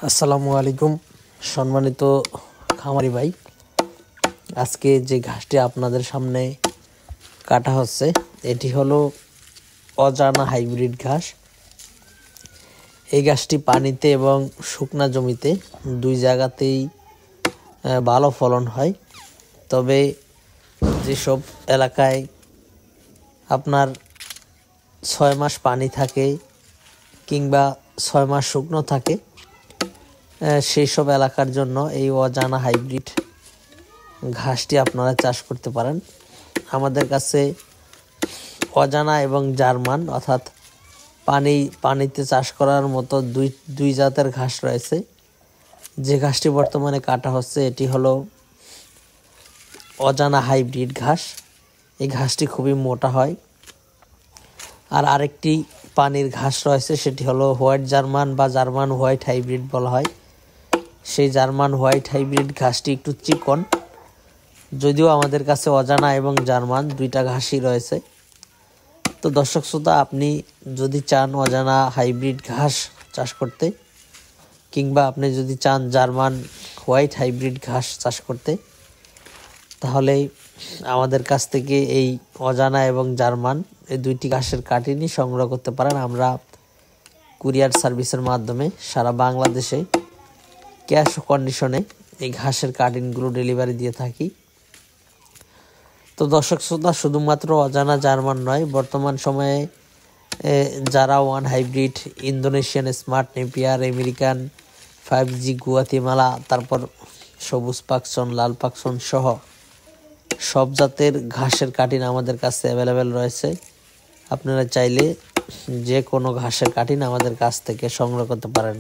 আসসালামু আলাইকুম সম্মানিত খামারি ভাই। আজকে যে ঘাসটি আপনাদের সামনে কাটা হচ্ছে এটি হলো অজানা হাইব্রিড ঘাস। এই ঘাসটি পানিতে এবং শুকনা জমিতে দুই জায়গাতেই ভালো ফলন হয়। তবে যেসব এলাকায় আপনার 6 মাস পানি থাকে কিংবা 6 মাস শুকনো থাকে সেই সব এলাকার জন্য এই অজানা হাইব্রিড ঘাসটি আপনারা চাষ করতে পারেন। আমাদের কাছে অজানা এবং জার্মান অর্থাৎ পানিতে চাষ করার মতো দুই জাতের ঘাস রয়েছে। যে ঘাসটি বর্তমানে কাটা হচ্ছে এটি হলো অজানা হাইব্রিড ঘাস। এই ঘাসটি খুবই মোটা হয়। আর আরেকটি পানির ঘাস রয়েছে সেটি হলো হোয়াইট জার্মান বা জার্মান হোয়াইট হাইব্রিড বলা হয়। সেই জার্মান হোয়াইট হাইব্রিড ঘাসটি একটু চিকন, যদিও আমাদের কাছে অজানা এবং জার্মান দুইটা ঘাসই রয়েছে। তো দর্শক শ্রোতা, আপনি যদি চান অজানা হাইব্রিড ঘাস চাষ করতে কিংবা আপনি যদি চান জার্মান হোয়াইট হাইব্রিড ঘাস চাষ করতে, তাহলে আমাদের কাছ থেকে এই অজানা এবং জার্মান এই দুইটি ঘাসের কাটিনি সংগ্রহ করতে পারেন। আমরা কুরিয়ার সার্ভিসের মাধ্যমে সারা বাংলাদেশে ক্যাশ কন্ডিশনে এই ঘাসের কাটিনগুলো ডেলিভারি দিয়ে থাকি। তো দর্শক শ্রোতা, শুধুমাত্র অজানা জার্মান নয়, বর্তমান সময়ে যারা one hybrid, Indonesian smart Napier, American 5G Guatemala, তারপর সবুজ পাকসন, লাল পাকসন সহ সব জাতের ঘাসের কাটিন আমাদের কাছে অ্যাভেলেবেল রয়েছে। আপনারা চাইলে যে কোনো ঘাসের কাটিন আমাদের কাছ থেকে সংগ্রহ করতে পারেন।